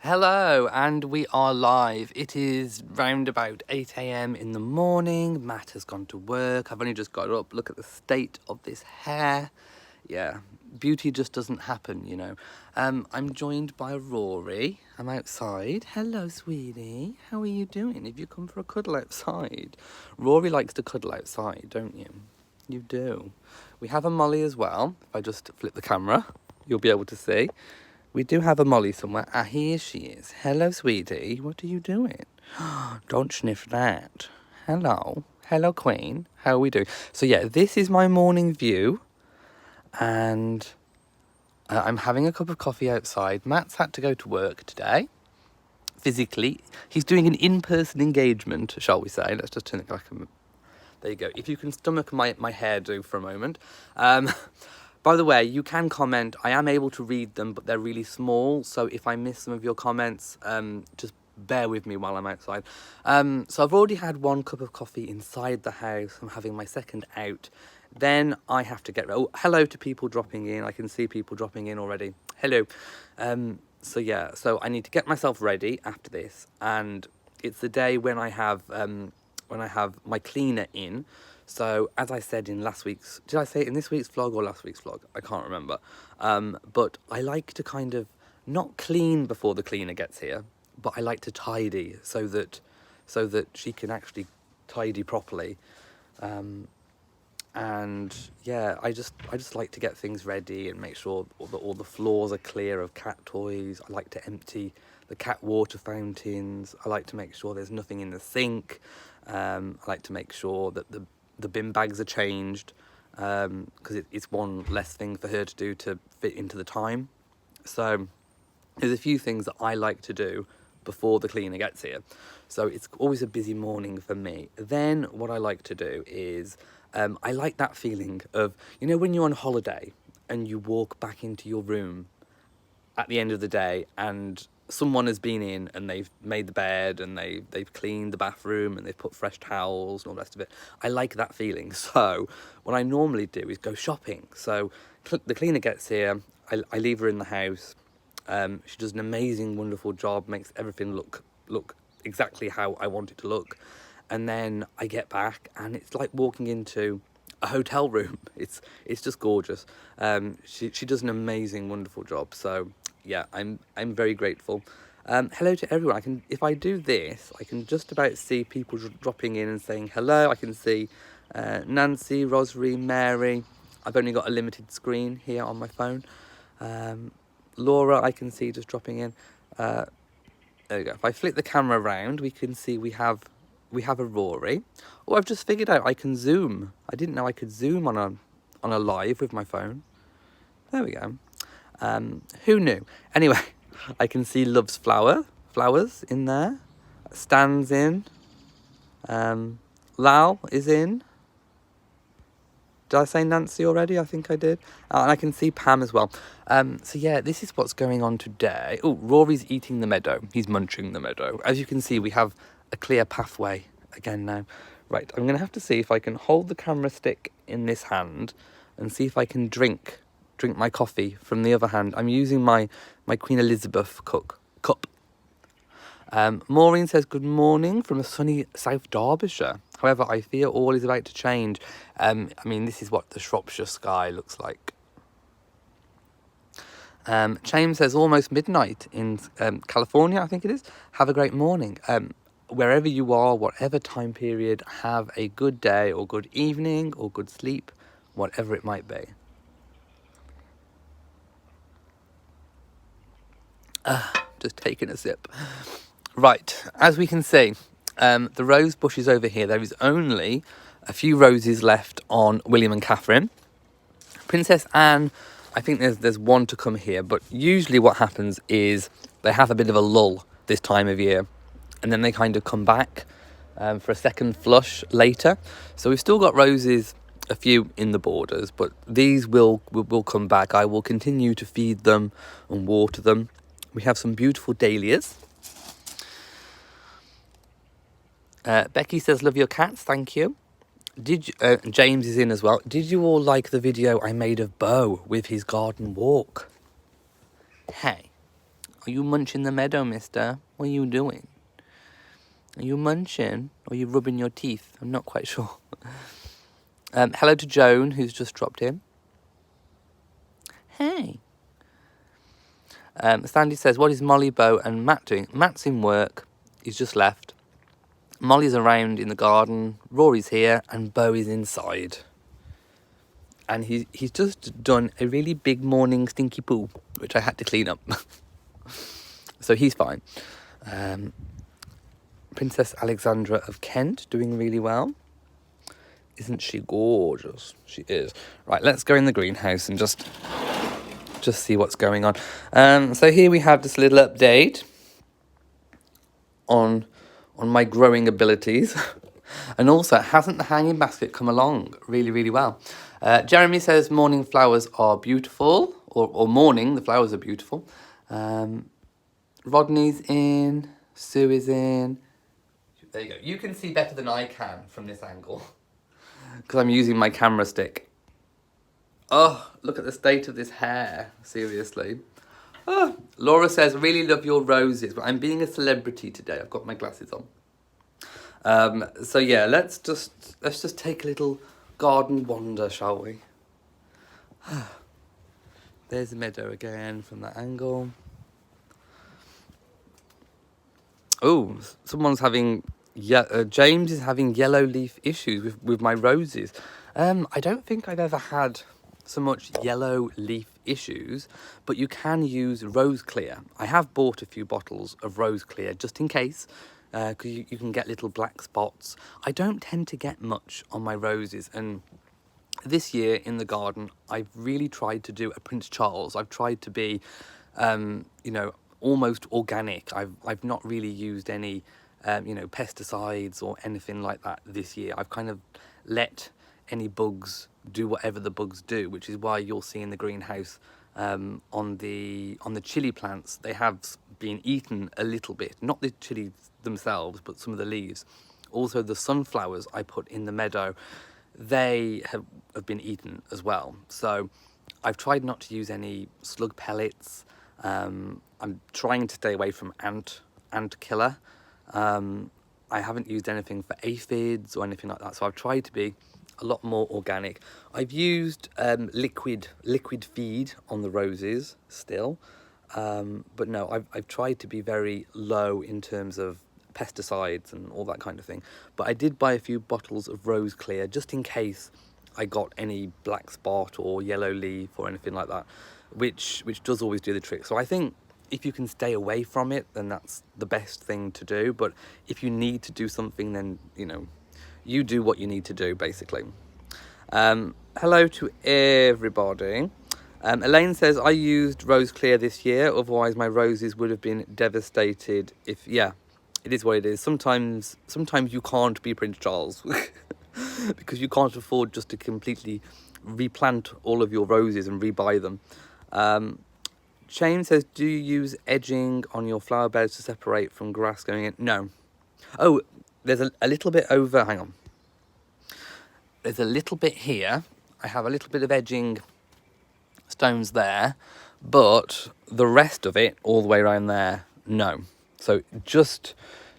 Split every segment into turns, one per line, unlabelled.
Hello, and we are live. It is round about 8 a.m. in the morning. Matt has gone to work. I've only just got up. Look at the state of this hair. Yeah, beauty just doesn't happen, you know. I'm joined by Rory. I'm outside. Hello, sweetie. How are you doing? Have you come for a cuddle outside? Rory likes to cuddle outside, don't you? You do. We have a Molly as well. If I just flip the camera, you'll be able to see. We do have a Molly somewhere. Ah, here she is. Hello, sweetie. What are you doing? Don't sniff that. Hello. Hello, Queen. How are we doing? So, yeah, this is my morning view. And I'm having a cup of coffee outside. Matt's had to go to work today. Physically. He's doing an in-person engagement, shall we say. Let's just turn it back. There you go. If you can stomach my hairdo for a moment. By the way, you can comment. I am able to read them, but they're really small. So if I miss some of your comments, just bear with me while I'm outside. So I've already had one cup of coffee inside the house. I'm having my second out. Then I have to get... Oh, hello to people dropping in. I can see people dropping in already. Hello. So yeah, so I need to get myself ready after this. And it's the day when I have my cleaner in. So, as I said in last week's... Did I say it in this week's vlog or last week's vlog? I can't remember. But I like to kind of not clean before the cleaner gets here, but I like to tidy so that she can actually tidy properly. And yeah, I just like to get things ready and make sure all the floors are clear of cat toys. I like to empty the cat water fountains. I like to make sure there's nothing in the sink. I like to make sure that the bin bags are changed, because it's one less thing for her to do to fit into the time. So there's a few things that I like to do before the cleaner gets here. So it's always a busy morning for me. Then what I like to do is, I like that feeling of, you know, when you're on holiday and you walk back into your room at the end of the day and someone has been in and they've made the bed and they've cleaned the bathroom and they've put fresh towels and all the rest of it. I like that feeling. So what I normally do is go shopping. So the cleaner gets here, I leave her in the house. She does an amazing, wonderful job, makes everything look exactly how I want it to look. And then I get back and it's like walking into a hotel room. It's just gorgeous. She does an amazing, wonderful job. So yeah, I'm very grateful. Hello to everyone. If I do this, I can just about see people dropping in and saying hello. I can see Nancy, Rosary, Mary. I've only got a limited screen here on my phone. Laura, I can see just dropping in. There we go. If I flip the camera around, we can see we have a Rory. Oh, I've just figured out I can zoom. I didn't know I could zoom on a live with my phone. There we go. Who knew? Anyway, I can see Love's flowers in there. Stan's in. Lal is in. Did I say Nancy already? I think I did. And I can see Pam as well. So yeah, this is what's going on today. Oh, Rory's eating the meadow. He's munching the meadow. As you can see, we have a clear pathway again now. Right, I'm going to have to see if I can hold the camera stick in this hand and see if I can drink my coffee from the other hand. I'm using my Queen Elizabeth cup. Maureen says good morning from a sunny South Derbyshire. However, I fear all is about to change. I mean, this is what the Shropshire sky looks like. James says almost midnight in California, I think it is. Have a great morning. Wherever you are, whatever time period, have a good day or good evening or good sleep, whatever it might be. Just taking a sip. Right, as we can see, the rose bush is over here. There is only a few roses left on William and Catherine. Princess Anne, I think there's one to come here, but usually what happens is they have a bit of a lull this time of year, and then they kind of come back for a second flush later. So we've still got roses, a few in the borders, but these will come back. I will continue to feed them and water them. We have some beautiful dahlias. Becky says, love your cats, thank you. James is in as well. Did you all like the video I made of Beau with his garden walk? Hey, Are you munching the meadow, mister? What are you doing? Are you munching? Or are you rubbing your teeth? I'm not quite sure. Hello to Joan, who's just dropped in. Hey. Sandy says, what is Molly, Bo and Matt doing? Matt's in work. He's just left. Molly's around in the garden. Rory's here. And Bo is inside. And he's just done a really big morning stinky poo, which I had to clean up. So he's fine. Princess Alexandra of Kent doing really well. Isn't she gorgeous? She is. Right, let's go in the greenhouse and just see what's going on. So here we have this little update on my growing abilities. And also, hasn't the hanging basket come along really, really well? Jeremy says morning flowers are beautiful, or morning, the flowers are beautiful. Rodney's in, Sue is in. There you go. You can see better than I can from this angle because I'm using my camera stick. Oh, look at the state of this hair. Seriously. Oh, Laura says, really love your roses, but I'm being a celebrity today. I've got my glasses on. So yeah, let's just take a little garden wander, shall we? There's the meadow again from that angle. Oh, someone's having... James is having yellow leaf issues with my roses. I don't think I've ever had so much yellow leaf issues, but you can use rose clear. I have bought a few bottles of rose clear just in case, because you can get little black spots. I don't tend to get much on my roses, and this year in the garden I've really tried to do a Prince Charles. I've tried to be almost organic. I've not really used any pesticides or anything like that this year. I've kind of let any bugs do whatever the bugs do, which is why you'll see in the greenhouse on the chili plants, they have been eaten a little bit, not the chilies themselves, but some of the leaves. Also the sunflowers I put in the meadow, they have been eaten as well. So I've tried not to use any slug pellets. I'm trying to stay away from ant killer. I haven't used anything for aphids or anything like that, so I've tried to be a lot more organic. I've used liquid feed on the roses still, but no, I've tried to be very low in terms of pesticides and all that kind of thing. But I did buy a few bottles of rose clear just in case I got any black spot or yellow leaf or anything like that, which does always do the trick. So I think if you can stay away from it, then that's the best thing to do. But if you need to do something, then you do what you need to do, basically. Hello to everybody. Elaine says, I used rose clear this year, otherwise my roses would have been devastated. It is what it is. Sometimes you can't be Prince Charles because you can't afford just to completely replant all of your roses and rebuy them. Shane says, do you use edging on your flower beds to separate from grass going in? No. Oh, there's a little bit over, hang on. There's a little bit here. I have a little bit of edging stones there, but the rest of it, all the way around there, no. So just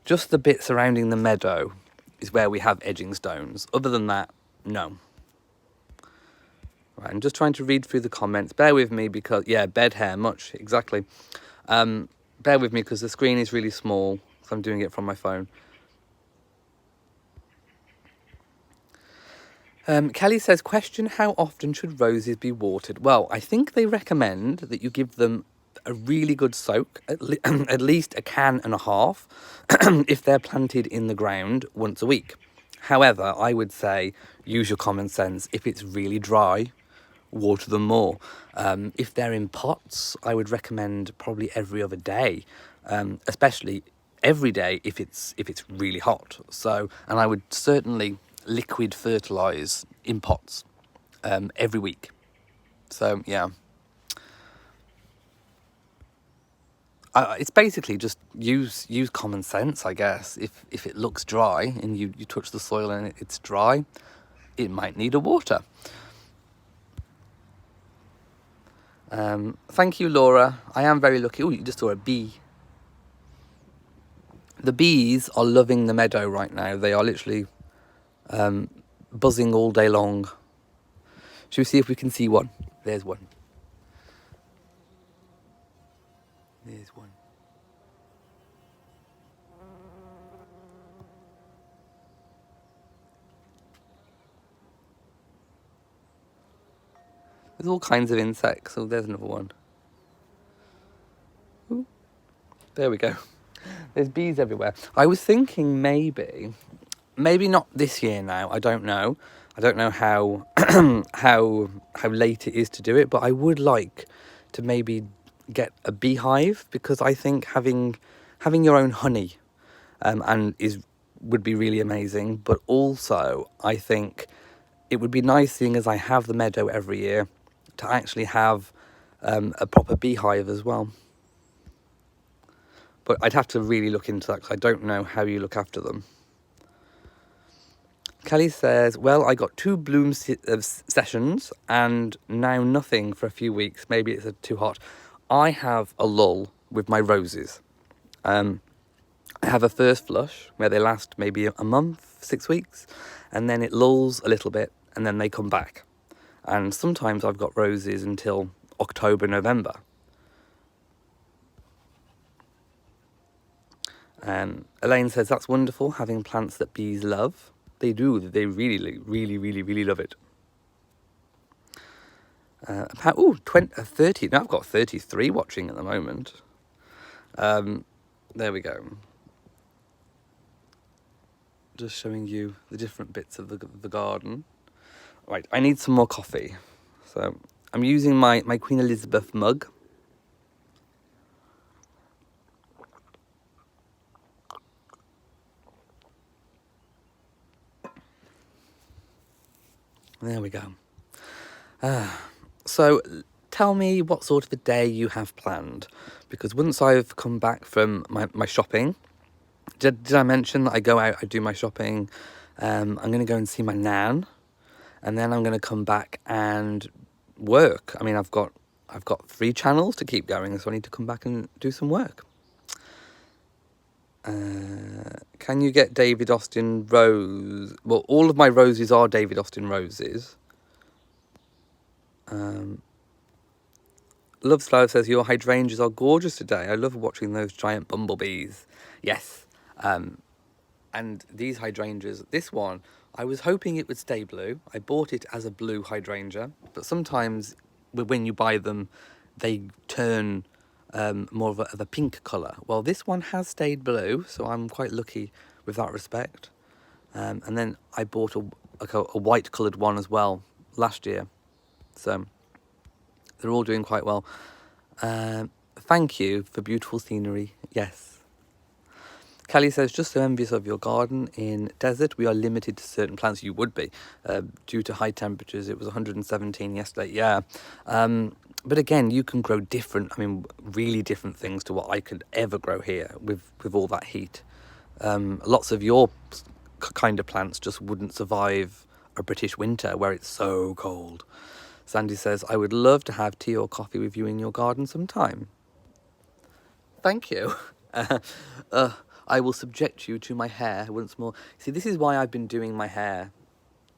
the bit surrounding the meadow is where we have edging stones. Other than that, no. Right, I'm just trying to read through the comments. Bear with me because, yeah, bed hair, much, exactly. Bear with me because the screen is really small, so I'm doing it from my phone. Kelly says, question, how often should roses be watered? Well, I think they recommend that you give them a really good soak, at least a can and a half, if they're planted in the ground once a week. However, I would say use your common sense. If it's really dry, water them more. If they're in pots, I would recommend probably every other day, especially every day if it's really hot. So, and I would certainly liquid fertilize in pots every week. So yeah, it's basically just use common sense, I guess. If it looks dry and you touch the soil and it's dry, it might need a water. Thank you, Laura. I am very lucky. Oh, you just saw a bee. The bees are loving the meadow right now. They are literally buzzing all day long. Should we see if we can see one? There's one. There's one. There's all kinds of insects. Oh, there's another one. Ooh, there we go. There's bees everywhere. I was thinking maybe not this year now. I don't know. I don't know how how late it is to do it, but I would like to maybe get a beehive, because I think having your own honey and would be really amazing. But also I think it would be nice, seeing as I have the meadow every year, to actually have a proper beehive as well. But I'd have to really look into that, because I don't know how you look after them. Kelly says, well, I got 2 bloom sessions and now nothing for a few weeks. Maybe it's too hot. I have a lull with my roses. I have a first flush where they last maybe a month, 6 weeks, and then it lulls a little bit and then they come back. And sometimes I've got roses until October, November. Elaine says, that's wonderful, having plants that bees love. They do. They really, really, really, really love it. About 30. Now I've got 33 watching at the moment. There we go. Just showing you the different bits of the garden. Right, I need some more coffee. So I'm using my Queen Elizabeth mug. There we go. So tell me what sort of a day you have planned, because once I've come back from my shopping, did I mention that I go out, I do my shopping, I'm going to go and see my nan, and then I'm going to come back and work. I mean, I've got 3 channels to keep going, so I need to come back and do some work. Can you get David Austin rose? Well, all of my roses are David Austin roses. Love Slow says, your hydrangeas are gorgeous today. I love watching those giant bumblebees. Yes. And these hydrangeas, this one, I was hoping it would stay blue. I bought it as a blue hydrangea, but sometimes when you buy them, they turn more of a pink colour. Well, this one has stayed blue, so I'm quite lucky with that respect. And then I bought a white coloured one as well last year. So they're all doing quite well. Thank you for beautiful scenery. Yes. Kelly says, just so envious of your garden. In desert, we are limited to certain plants. You would be, due to high temperatures. It was 117 yesterday. Yeah. But again, you can grow really different things to what I could ever grow here with all that heat. Lots of your kind of plants just wouldn't survive a British winter where it's so cold. Sandy says, I would love to have tea or coffee with you in your garden sometime. Thank you. I will subject you to my hair once more. See, this is why I've been doing my hair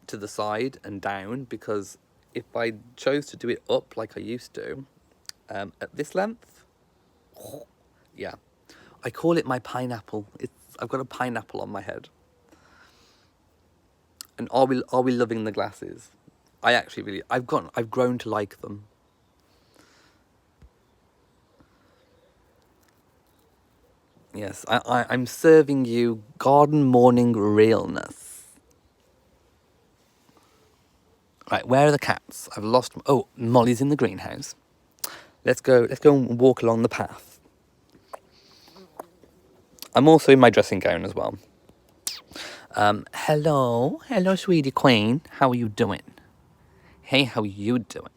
to the side and down, because if I chose to do it up like I used to, at this length, yeah, I call it my pineapple. I've got a pineapple on my head. And are we loving the glasses? I actually really, I've grown to like them. Yes, I'm serving you garden morning realness. Right, where are the cats? I've lost. Oh, Molly's in the greenhouse. Let's go and walk along the path. I'm also in my dressing gown as well. Hello, sweetie queen. How are you doing? Hey, how are you doing?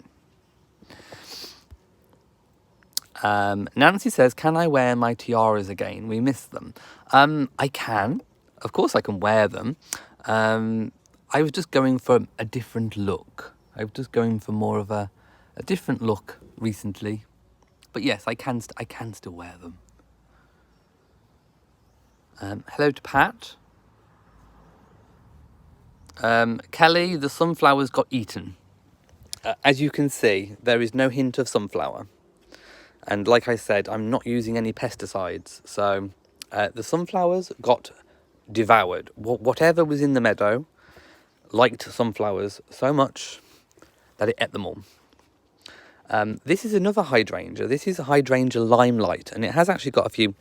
Nancy says, can I wear my tiaras again? We miss them. I can. Of course I can wear them. I was just going for a different look. I was just going for more of a different look recently. But yes, I can still wear them. Hello to Pat. Kelly, the sunflowers got eaten. As you can see, there is no hint of sunflower. And like I said, I'm not using any pesticides. So the sunflowers got devoured. Whatever was in the meadow liked sunflowers so much that it ate them all. This is another hydrangea. This is a hydrangea limelight, and it has actually got a few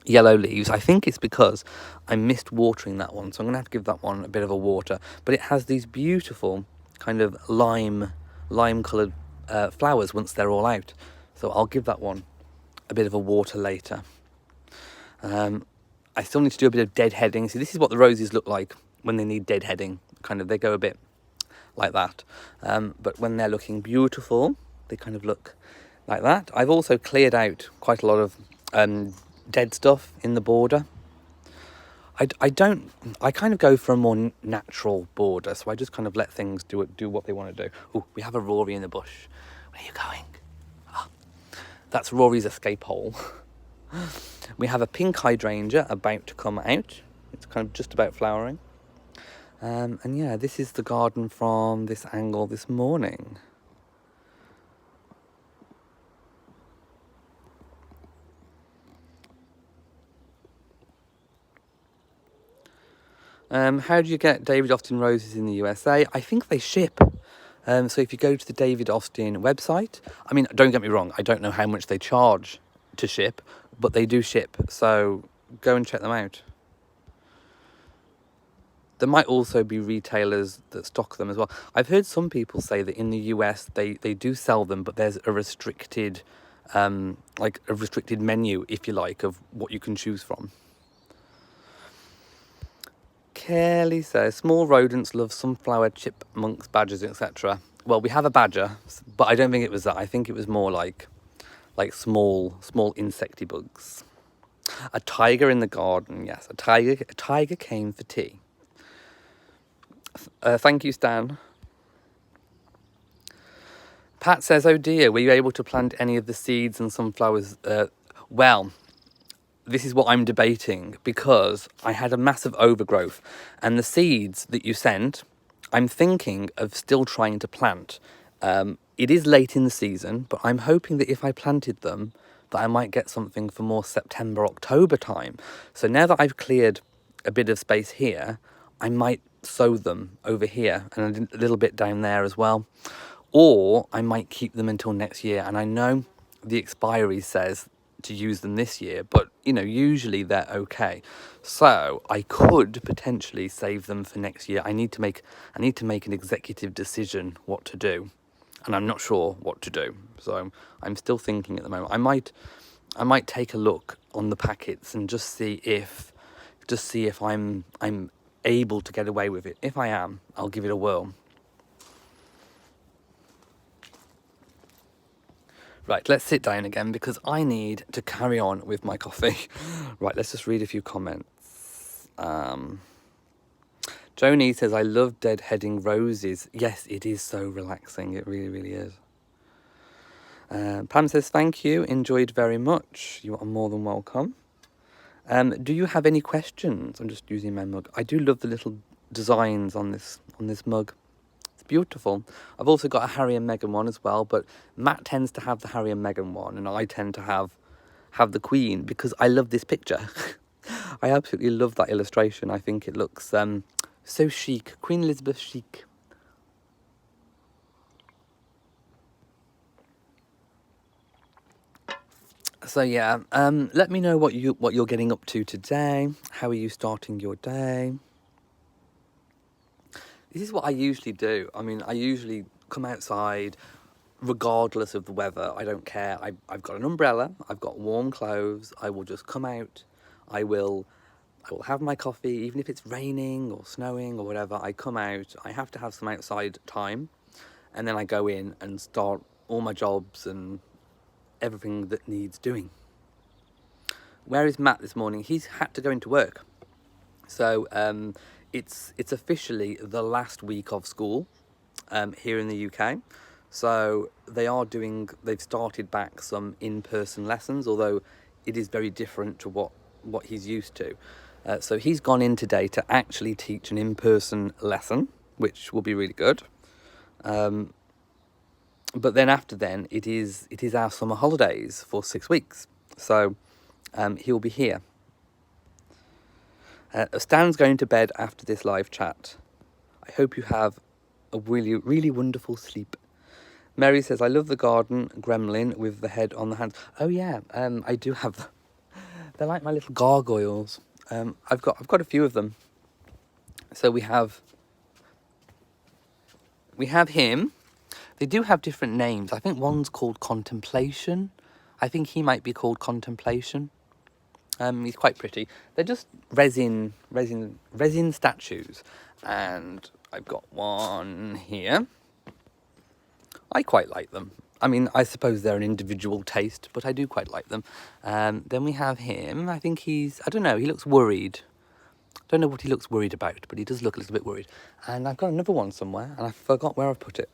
yellow leaves. I think it's because I missed watering that one, so I'm going to have to give that one a bit of a water. But it has these beautiful kind of lime coloured flowers once they're all out. So I'll give that one a bit of a water later. I still need to do a bit of deadheading. See, this is what the roses look like when they need deadheading. Kind of, they go a bit like that. But when they're looking beautiful, they kind of look like that. I've also cleared out quite a lot of dead stuff in the border. I kind of go for a more natural border, so I just kind of let things do what they want to do. Oh, we have a Rory in the bush. Where are you going? Oh, that's Rory's escape hole. We have a pink hydrangea about to come out. It's kind of just about flowering. And yeah, this is the garden from this angle this morning. How do you get David Austin roses in the USA? I think they ship. So if you go to the David Austin website, I mean, don't get me wrong, I don't know how much they charge to ship, but they do ship. So go and check them out. There might also be retailers that stock them as well. I've heard some people say that in the US they do sell them, but there's a restricted, like a restricted menu, if you like, of what you can choose from. Kelly says, small rodents love sunflower, chipmunks, badgers, etc. Well, we have a badger, but I don't think it was that. I think it was more like small insecty bugs. A tiger in the garden, yes. A tiger came for tea. Thank you, Stan. Pat says, oh dear, were you able to plant any of the seeds and sunflowers? Well, this is what I'm debating, because I had a massive overgrowth, and the seeds that you sent, I'm thinking of still trying to plant. It is late in the season, but I'm hoping that if I planted them, that I might get something for more September, October time. So now that I've cleared a bit of space here, I might sow them over here and a little bit down there as well. Or I might keep them until next year. And I know the expiry says to use them this year, but you know, usually they're okay. So I could potentially save them for next year. I need to make an executive decision what to do, and I'm not sure what to do. So I'm still thinking at the moment. I might take a look on the packets and just see if I'm able to get away with it. If I am, I'll give it a whirl. Right, let's sit down again because I need to carry on with my coffee. Right, let's just read a few comments. Joni says, I love deadheading roses. Yes, it is so relaxing. It really, really is. Pam says, thank you. Enjoyed very much. You are more than welcome. Do you have any questions? I'm just using my mug. I do love the little designs on this mug. Beautiful. I've also got a Harry and Meghan one as well, but Matt tends to have the Harry and Meghan one, and I tend to have the Queen because I love this picture. I absolutely love that illustration. I think it looks so chic. Queen Elizabeth chic. So yeah, let me know what you're getting up to today. How are you starting your day? This is what I usually do. I mean, I usually come outside regardless of the weather. I don't care. I've got an umbrella. I've got warm clothes. I will just come out. I will have my coffee, even if it's raining or snowing or whatever. I come out. I have to have some outside time. And then I go in and start all my jobs and everything that needs doing. Where is Matt this morning? He's had to go into work. So, it's officially the last week of school here in the UK. So they've started back some in-person lessons, although it is very different to what he's used to. So he's gone in today to actually teach an in-person lesson, which will be really good. But then after then, it is our summer holidays for 6 weeks. So he'll be here. Stan's going to bed after this live chat. I hope you have a really, really wonderful sleep. Mary says, I love the garden gremlin with the head on the hands. Oh yeah, I do have them. They're like my little gargoyles. I've got a few of them. So we have him. They do have different names. I think one's called Contemplation. I think he might be called Contemplation. He's quite pretty. They're just resin statues. And I've got one here. I quite like them. I mean, I suppose they're an individual taste, but I do quite like them. Then we have him. I think I don't know, he looks worried. Don't know what he looks worried about, but he does look a little bit worried. And I've got another one somewhere, and I forgot where I've put it.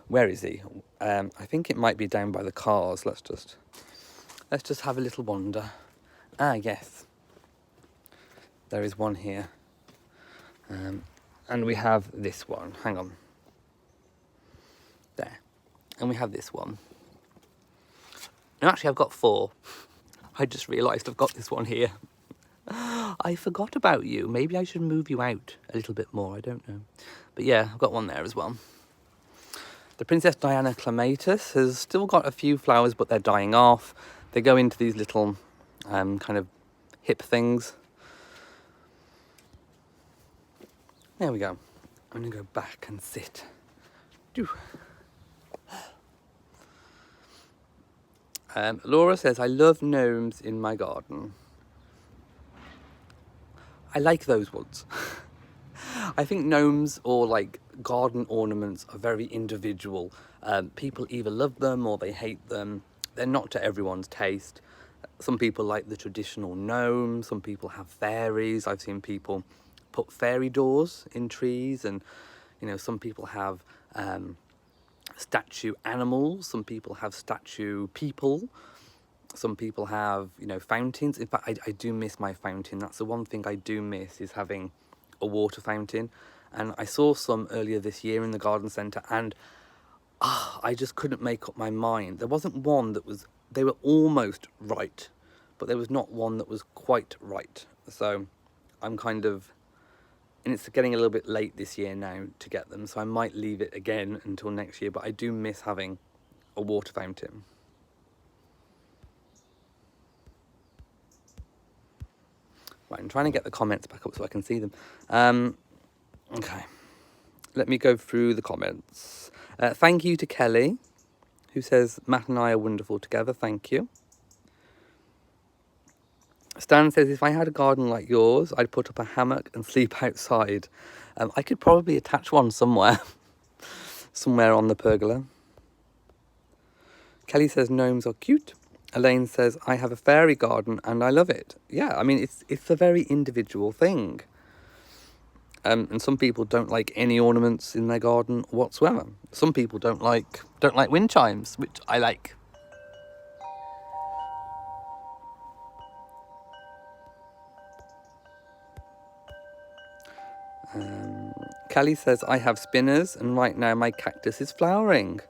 Where is he? I think it might be down by the cars. Let's just have a little wander. Ah, yes. There is one here. And we have this one. Hang on. There. And we have this one. No, actually, I've got 4. I just realised I've got this one here. I forgot about you. Maybe I should move you out a little bit more. I don't know. But yeah, I've got one there as well. The Princess Diana Clematis has still got a few flowers, but they're dying off. They go into these little kind of hip things. There we go. I'm going to go back and sit. Laura says, I love gnomes in my garden. I like those ones. I think gnomes or like garden ornaments are very individual. People either love them or they hate them. They're not to everyone's taste. Some people like the traditional gnome. Some people have fairies. I've seen people put fairy doors in trees, and some people have statue animals. Some people have statue people. Some people have fountains. In fact, I do miss my fountain. That's the one thing I do miss, is having a water fountain. And I saw some earlier this year in the garden centre, and I just couldn't make up my mind. There wasn't one they were almost right, but there was not one that was quite right. So I'm kind of, and it's getting a little bit late this year now to get them, so I might leave it again until next year, but I do miss having a water fountain. Right, I'm trying to get the comments back up so I can see them. Okay, let me go through the comments. Thank you to Kelly, who says, Matt and I are wonderful together. Thank you. Stan says, if I had a garden like yours, I'd put up a hammock and sleep outside. I could probably attach one somewhere. Somewhere on the pergola. Kelly says, gnomes are cute. Elaine says, I have a fairy garden and I love it. Yeah, I mean, it's a very individual thing. And some people don't like any ornaments in their garden whatsoever. Some people don't like wind chimes, which I like. Kelly says, I have spinners and right now my cactus is flowering.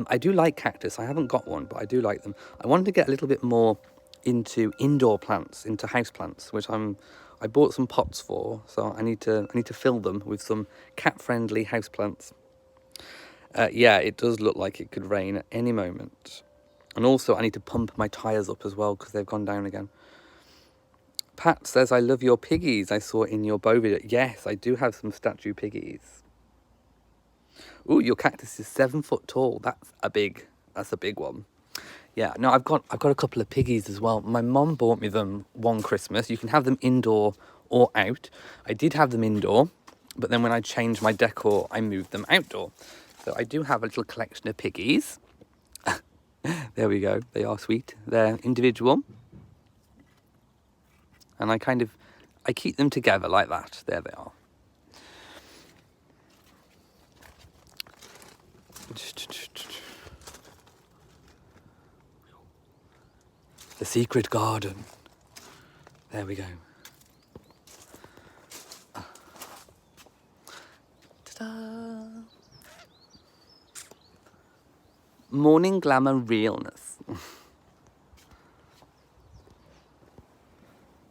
I do like cactus. I haven't got one, but I do like them. I wanted to get a little bit more into indoor plants, into house plants, which I bought some pots for, so I need to fill them with some cat-friendly house plants. Yeah, it does look like it could rain at any moment. And also I need to pump my tyres up as well because they've gone down again. Pat says, I love your piggies I saw in your bow video. Yes, I do have some statue piggies. Ooh, your cactus is 7 foot tall. That's a big one. Yeah, no, I've got a couple of piggies as well. My mum bought me them one Christmas. You can have them indoor or out. I did have them indoor, but then when I changed my decor, I moved them outdoor. So I do have a little collection of piggies. There we go. They are sweet. They're individual. And I keep them together like that. There they are. The secret garden. There we go. Ta-da! Morning glamour realness.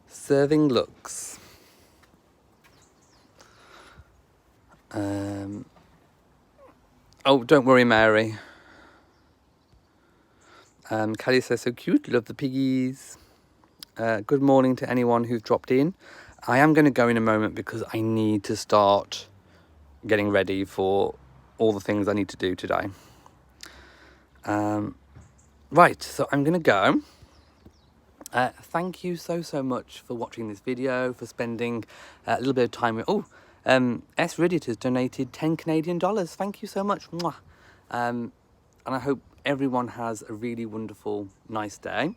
Serving looks. Oh, don't worry, Mary. Callie says, so cute, love the piggies. Good morning to anyone who's dropped in. I am going to go in a moment because I need to start getting ready for all the things I need to do today. Right, so I'm going to go. Thank you so much for watching this video, for spending a little bit of time with... S. Riddit has donated 10 Canadian dollars. Thank you so much. Mwah. And I hope everyone has a really wonderful, nice day.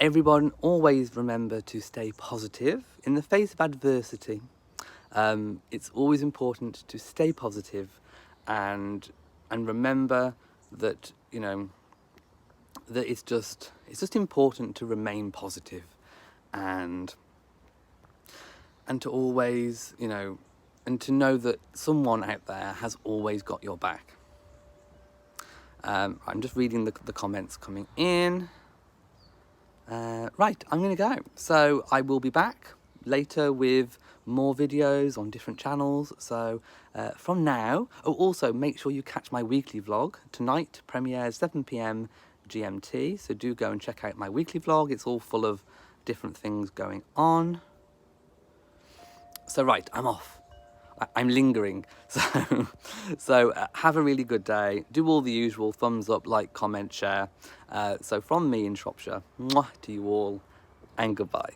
Everyone always remember to stay positive in the face of adversity. It's always important to stay positive and remember that, you know, that it's just important to remain positive and to always, you know, and to know that someone out there has always got your back. I'm just reading the comments coming in. Right, I'm going to go. So I will be back later with more videos on different channels. So from now, also make sure you catch my weekly vlog. Tonight premieres 7 PM GMT. So do go and check out my weekly vlog. It's all full of different things going on. So right, I'm off. I'm lingering. So have a really good day. Do all the usual, thumbs up, like, comment, share. So from me in Shropshire, mwah to you all, and goodbye.